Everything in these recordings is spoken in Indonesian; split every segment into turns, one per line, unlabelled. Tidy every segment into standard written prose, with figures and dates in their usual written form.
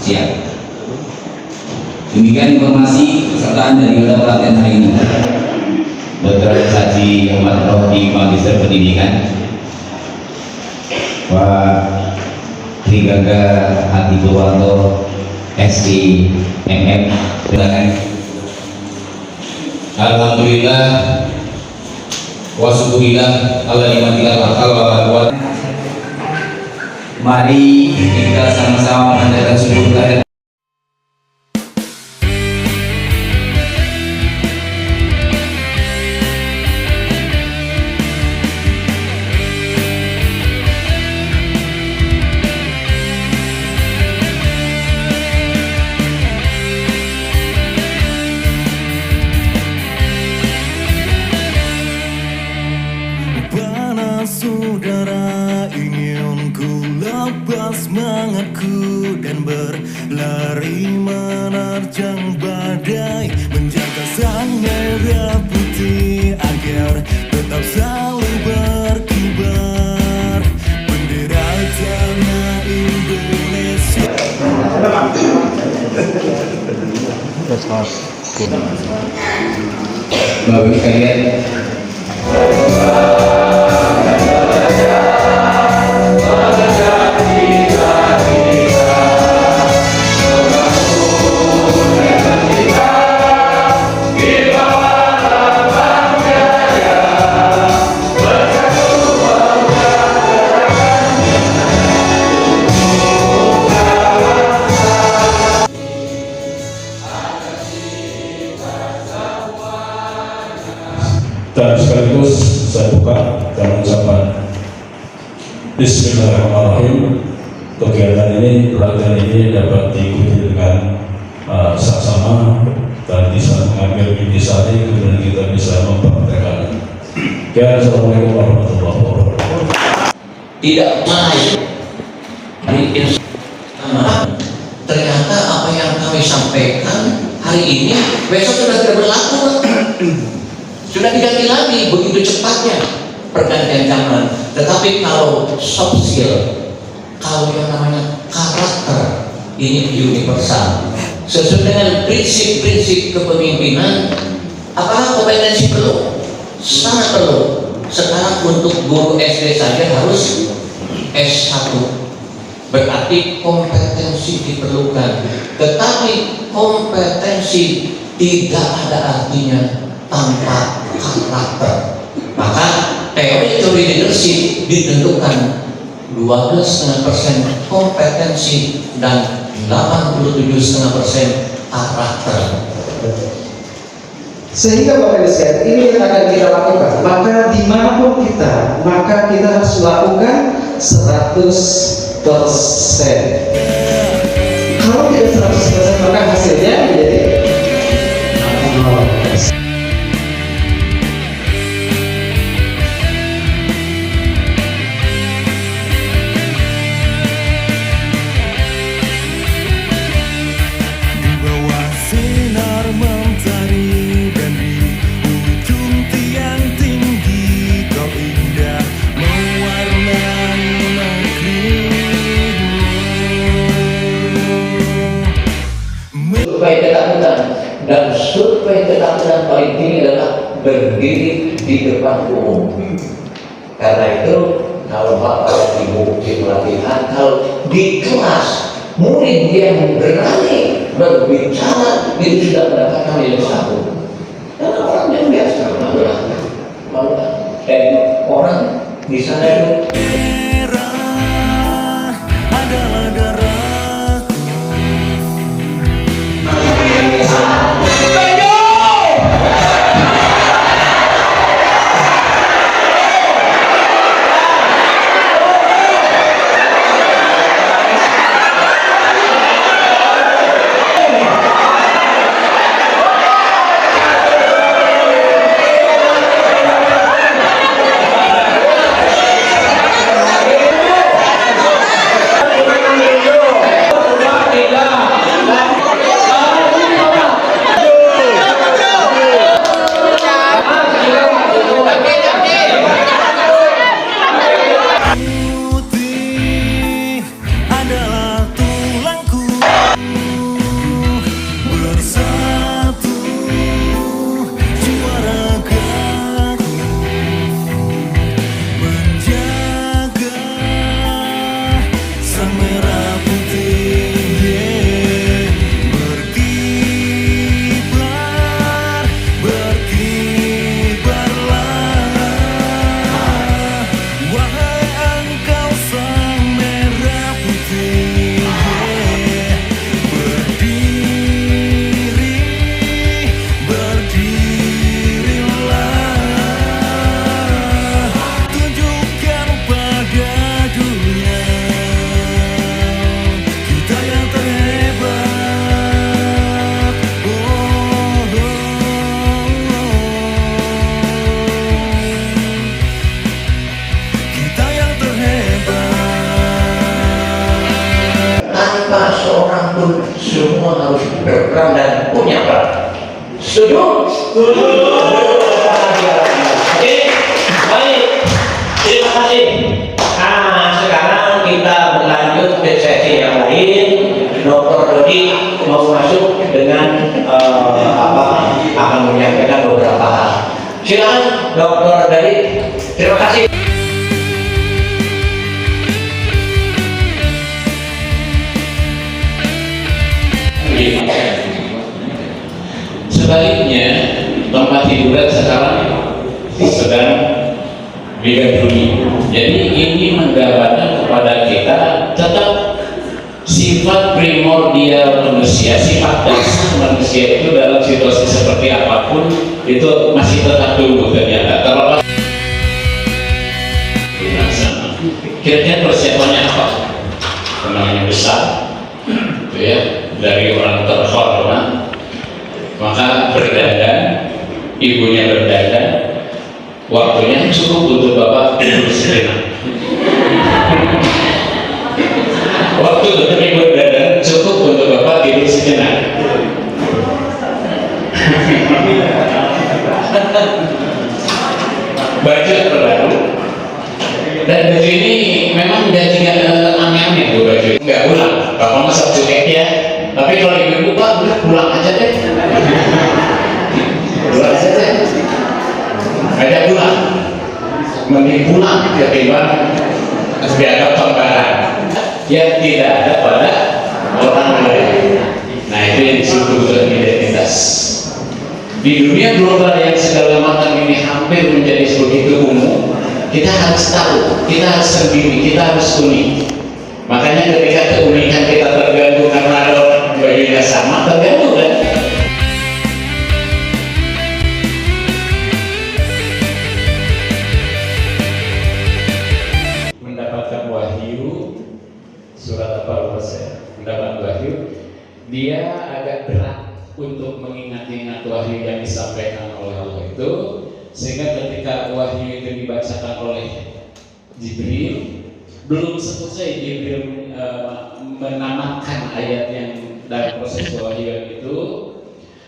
Siap. Demikian informasi pesertaan dari pelatihan hari ini. Dr. Haji Ahmad Rohdi, Magister Pendidikan. Pak Trigaga Hati Purwanto, SIMM. Silakan. Alhamdulillah wa syukurillah Allah nikmatil akal wa quwwat. Mari kita sama-sama menjaga syukur kehadiran.
Saudara, ingin ku lepas semangatku dan berlari menerjang badai, menjaga sang merah putih agar tetap selalu berkibar bendera tanah Indonesia.
Bapak sekalian,
dan sekaligus saya buka dengan ucapan Bismillahirrahmanirrahim. Kegiatan ini, pelatihan ini dapat diikuti dengan saksama dan bisa mengambil intisari, kemudian kita bisa mempraktekkan. Ya, Assalamualaikum warahmatullahi wabarakatuh.
Tidak main ternyata apa yang kami sampaikan hari ini besok sudah tidak berlaku. Sudah diganti lagi, begitu cepatnya pergantian zaman. Tetapi kalau soft skill, kalau yang namanya karakter, ini universal. Sesuai dengan prinsip-prinsip kepemimpinan, apakah kompetensi perlu? Sangat perlu. Sekarang untuk guru SD saja harus S1. Berarti kompetensi diperlukan. Tetapi kompetensi tidak ada artinya tanpa karakter. Maka teori leadership ditentukan 12,5% kompetensi dan 87,5% karakter.
Sehingga Bapak Ibu sekalian, ini yang akan kita lakukan. Maka dimanapun kita, maka kita harus lakukan 100%. Kalau tidak 100%, maka hasilnya menjadi 0%.
Survei ketakutan, dan survei ketakutan paling tinggi adalah berdiri di depan umum. Karena itu kalau Bapak Ibu di pelatihan, kalau di kelas murid yang berani berbicara itu sudah mendapatkan nilai 1. Karena orang yang biasa malu, orang di sana itu
adalah darah.
Bagaimanapun semua harus berperan dan punya peran. Setuju? Setuju. Oke, baik. Terima kasih. Nah, sekarang kita berlanjut ke sesi yang lain. Dr. Dodi mau masuk dengan akan menyampaikan beberapa hal. Silakan, Dr. Dodi. Terima kasih.
Sebaliknya, tempat hiburan sekarang sedang digandrungi. Jadi ini menggambarkan kepada kita tetap sifat primordial manusia, sifat dasar manusia itu dalam situasi seperti apapun itu masih tetap tumbuh ternyata. Terlepas kira-kira persiapannya apa? Namanya besar, itu ya, dari orang terhormat. Maka berdandan, ibunya berdandan, waktunya cukup untuk bapak tidur sejenak. Waktu untuk ibu berdandan cukup untuk bapak tidur sejenak. Baju terbaru, dan baju ini memang nggak aneh-aneh tuh baju. Nggak pulang, bapak masak cuek ya. Tapi kalau ibu pak udah pulang aja deh. Pulang aja deh. Aja pulang. Mending pulang ketimbang biadab pembaran yang tidak ada pada orang lain. Nah itu yang disebut dengan identitas. Di dunia global yang segala macam ini hampir menjadi begitu umum, kita harus tahu, kita harus sendiri, kita harus unik. Makanya ketika keunikan kita terganggu karena ada orang bajunya sama, terganggu kan? Mendapatkan wahyu, surat apa lupa saya? Mendapat wahyu, dia agak berat untuk mengingat-ingat wahyu yang disampaikan oleh Allah itu, sehingga ketika wahyu itu dibacakan oleh Jibril, belum selesai Jibril menamakan ayat yang dalam proses pewahyuan itu,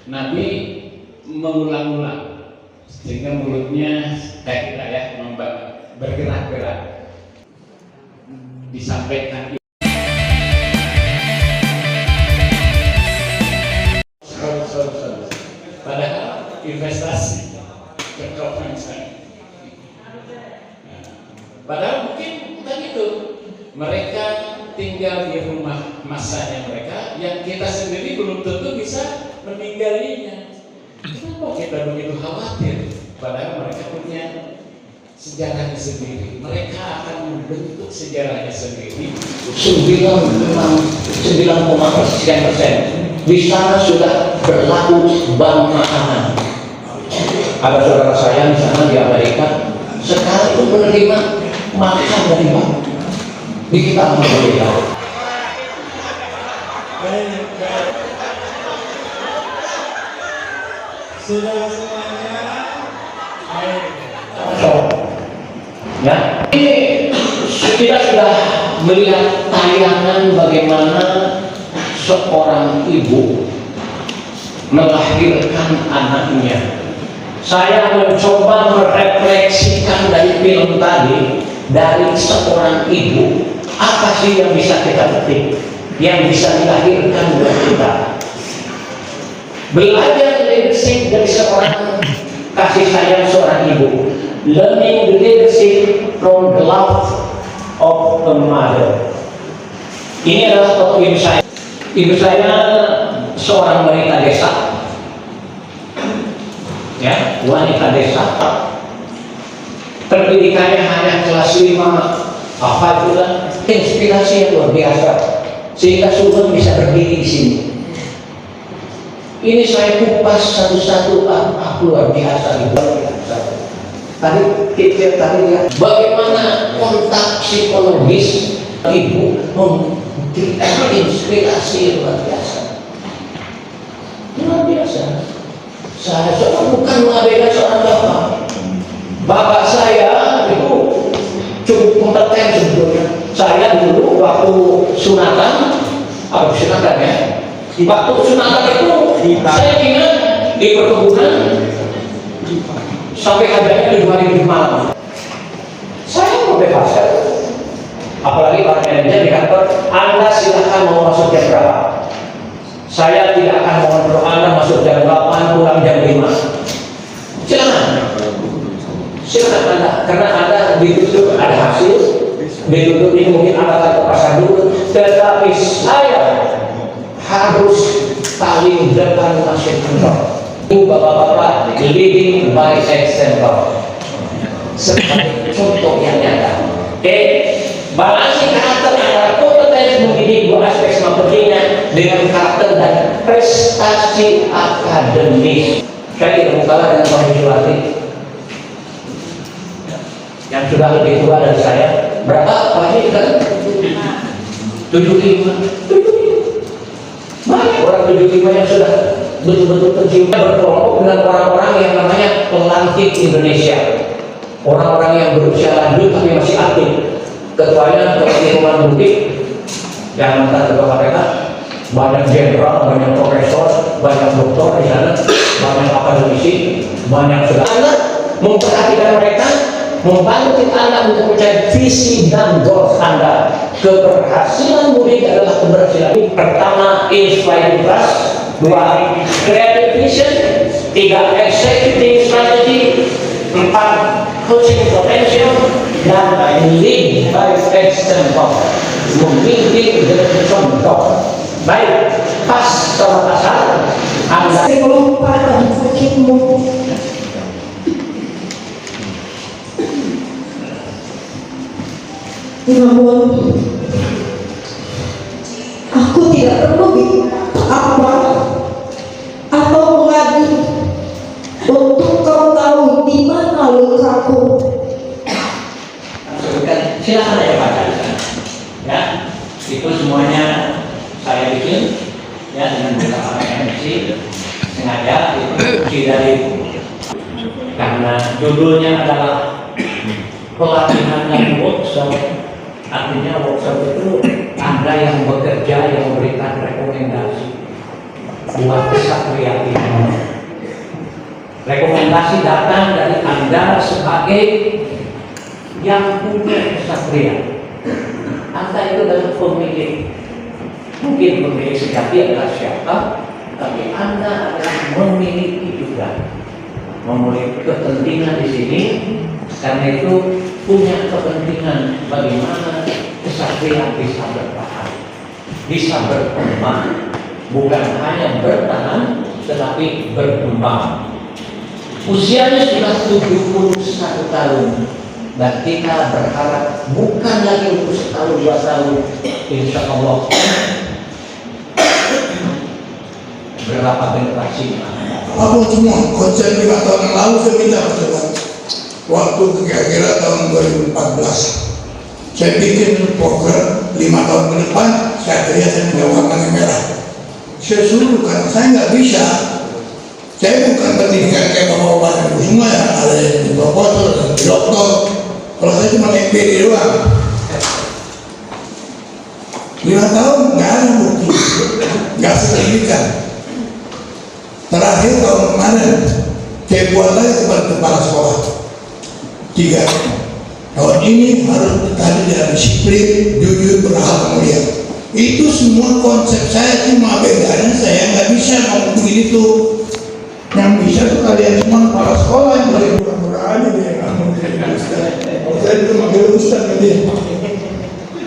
Nabi mengulang-ulang sehingga mulutnya kayak kita ya bergerak-gerak disampaikan. Padahal investasi berkembang saya. Padahal mungkin bukan itu. Mereka tinggal di rumah masanya mereka, yang kita sendiri belum tentu bisa meninggalnya. Kenapa kita begitu khawatir? Padahal mereka punya sejarahnya sendiri. Mereka akan membentuk sejarahnya sendiri. 99,9% di sana sudah berlaku bank makanan. Ada saudara saya di sana di Amerika, sekarang itu menerima makan dari bank. Di kita berbeda.
Sudah semuanya.
Ya, ini kita sudah melihat tayangan bagaimana seorang ibu melahirkan anaknya. Saya mencoba merefleksikan dari film tadi, dari seorang ibu, apa sih yang bisa kita petik, yang bisa dilahirkan buat kita. Belajar leadership dari seorang kasih sayang seorang ibu. Learning the leadership from the love of a mother. Ini adalah tokoh ibu saya. Ibu saya seorang wanita desa, ya, wanita desa. Pendidikannya hanya kelas 5, apa itu kan? Inspirasi yang luar biasa, sehingga Subhan bisa berdiri di sini. Ini saya kupas satu-satu, luar biasa, luar biasa. Tadi lihat bagaimana kontak psikologis ibu memberikan inspirasi luar biasa. Luar biasa. Saya bukan mengabaikan seorang bapak. Bapak saya itu cukup kompeten sebetulnya. Saya dulu waktu sunatan Apa sunatan ya? Waktu sunatan itu saya ingat di perkebunan sampai harganya di 2.000 malam. Saya mau bebaskan, apalagi para manajer di kantor, Anda silakan mau masuk jam berapa. Saya tidak akan mengontrol Anda masuk jam 8, pulang jam 5. Silakan Anda, karena Anda ditutup ada hasil, ditutup ini mungkin Anda akan ke pasar dulu, tetapi saya harus paling depan masuk kantor. Itu bapak-bapak leading by example, sebagai contoh yang nyata. Oke, balansi karakter antara kompetensi mendidik dua aspek sama pentingnya dengan karakter dan prestasi akademis. Saya tidak mau kalah dengan Pak Yuswati yang sudah lebih tua dari saya. Berapa Pak ini kan? 75. Banyak orang 75 yang sudah betul-betul tercium berkelompok dengan orang-orang yang namanya pelantik Indonesia. Orang-orang yang berusia lanjut tapi masih aktif. Ketuanya seperti Roman Budi yang mantan ketua KPK, banyak jenderal, banyak profesor, banyak doktor di sana, banyak akademisi, banyak sudah. Anda memperhatikan mereka, membantu Anda untuk mencari visi dan goals Anda. Keberhasilan mudik adalah keberhasilan. Pertama, inspiring trust. 2, creative vision. 3, executing strategy. 4, coaching potential. Dan lead by example, memimpin dengan contoh. Baik, pas sama pasar Anda melupakan sakitmu.
Namun aku tidak perlu apa atau mengadu untuk kau tahu di mana lukaku.
Silakan aja baca ya, itu semuanya saya bikin ya dengan beberapa MC sengaja itu dari karena judulnya adalah pelatihan dan workshop. Artinya workshop itu Anda yang bekerja yang memberikan rekomendasi buat kesatria ini. Rekomendasi datang dari Anda sebagai yang punya kesatria. Anda itu adalah pemilik. Mungkin pemilik sejati adalah siapa, tapi Anda adalah memiliki juga, memiliki kepentingan di sini. Karena itu punya kepentingan bagaimana kesatria bisa bertahan, bisa berkembang, bukan hanya bertahan, tetapi berkembang. Usianya sudah 71 tahun. Dan kita berharap bukan lagi untuk setahun 2 tahun, insya Allah berapa generasi.
Aku cuma konsen 5 tahun yang lalu saya minta pertemuan. Waktu kira-kira tahun 2014 saya bikin program 5 tahun ke depan. Saya minta warna merah. Saya suruh karena saya nggak bisa. Saya bukan pendidikan kayak bapak-bapak itu semua ya, ada yang profesor dan doktor. Kalau saya cuma MBA doang. 5 tahun nggak ada bukti, nggak signifikan. Terakhir tahun kemarin saya buat lagi kepada kepala sekolah 3 tahun ini harus tadi dengan disiplin, jujur, berhak mulia. Itu semua konsep saya, cuma bedanya saya nggak bisa ngomong begitu. Yang bisa tuh kalian semua kepala sekolah yang boleh pura-pura aja dia ngomong jadi ustaz. Kalau saya dulu manggil ustaz nanti.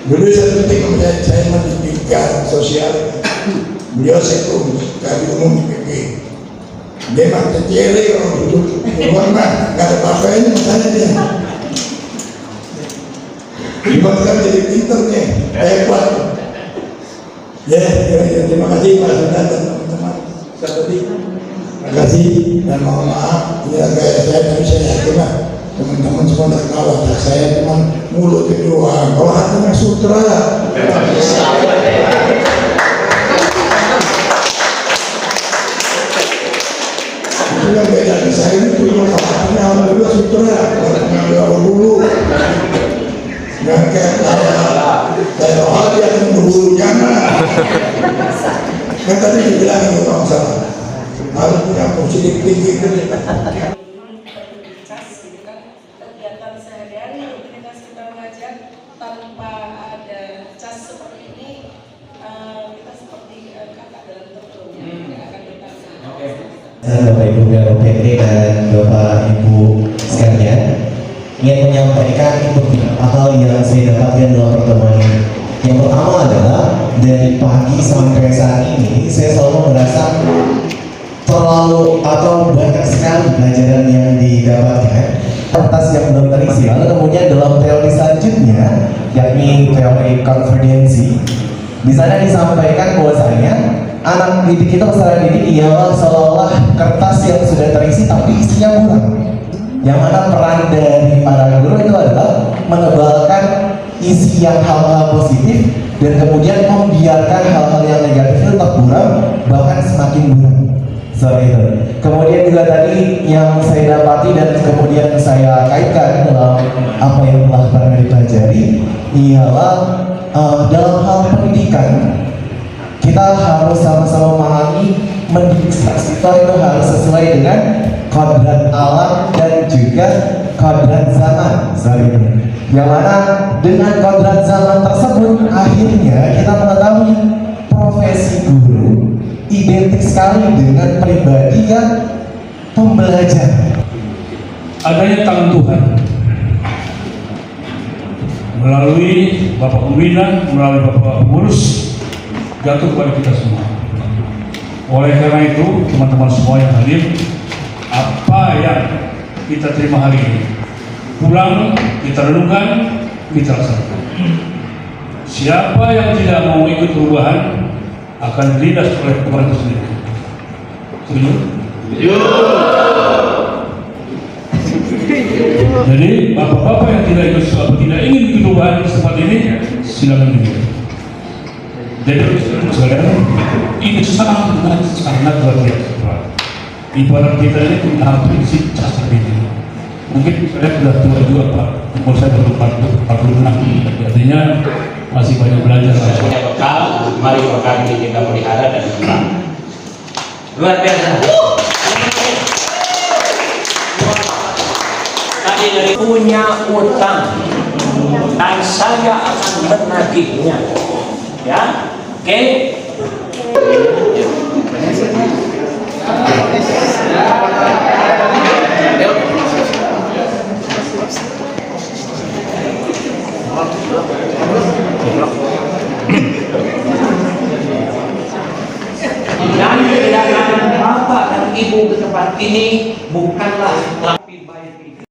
Dulu saya ketika saya pendidikan sosial, beliau sekum kali umum di PP. Dia mah kecele kalau duduk keluar mah nggak ada apa-apanya misalnya dia. Gimana kan jadi pinter nih, hebat. Ya, terima kasih Pak Sudan dan teman-teman. Terima kasih dan mohon maaf ya kayak saya tapi saya yakin lah teman-teman semua terkawal. Saya cuma mulut itu doang, kalau hatinya sutra. Itu yang beda di saya ini punya hatinya alhamdulillah sutra, kalau mengambil dulu. Dan kayak saya hati yang dulu jangan. Kan tadi dibilang itu orang salah. Harus punya positif tinggi itu.
Cas gitu kan, kegiatan sehari-hari rutinitas kita mengajar tanpa ada cas seperti ini, kita seperti kakak dalam tempurnya, tidak akan bertanya.
Bapak Ibu Ketua PT dan Bapak Ibu sekalian, ingin menyampaikan beberapa hal yang saya dapatkan dalam pertemuan ini. Yang pertama adalah dari pagi sampai saat ini saya selalu merasa terlalu atau banyak sekali pelajaran yang didapatkan atas yang belum terisi. Lalu kemudian dalam teori selanjutnya, yakni teori konvergensi, di sana disampaikan bahwasanya anak didik itu peserta didik ialah seolah-olah kertas yang sudah terisi tapi isinya kurang. Yang mana peran dari para guru itu adalah menebalkan isi yang hal-hal positif dan kemudian membiarkan hal-hal yang negatif itu tetap buram, bahkan semakin buram. Seperti itu. Kemudian juga tadi yang saya dapati dan kemudian saya kaitkan dalam apa yang telah pernah dipelajari ialah dalam hal pendidikan kita harus sama-sama memahami mendidik siswa itu harus sesuai dengan kodrat alam dan juga kodrat zaman. Seperti itu. Yang mana dengan kodrat zaman tersebut akhirnya kita mengetahui profesi guru identik sekali dengan pribadi yang pembelajar.
Adanya tangan Tuhan melalui Bapak Pembina, melalui Bapak Pengurus jatuh kepada kita semua. Oleh karena itu, teman-teman semua yang hadir, apa yang kita terima hari ini, pulang kita renungkan, kita laksanakan. Siapa yang tidak mau ikut perubahan akan dilindas oleh Tuhan itu sendiri. Setuju? Jadi bapak-bapak yang tidak ikut atau tidak ingin ikut perubahan di tempat ini, silakan duduk. Jadi sekalian, ini sangat luar biasa. Ibarat kita ini punya prinsip dasar ini. Mungkin saya sudah tua juga Pak, umur saya baru 46, artinya masih banyak belajar.
Punya bekal, mari bekal ini kita pelihara dan kembang.
Luar biasa.
Tadi dari
Punya utang dan saya akan menagihnya. Ya, oke. Dan kedatangan Bapak dan Ibu ke tempat ini bukanlah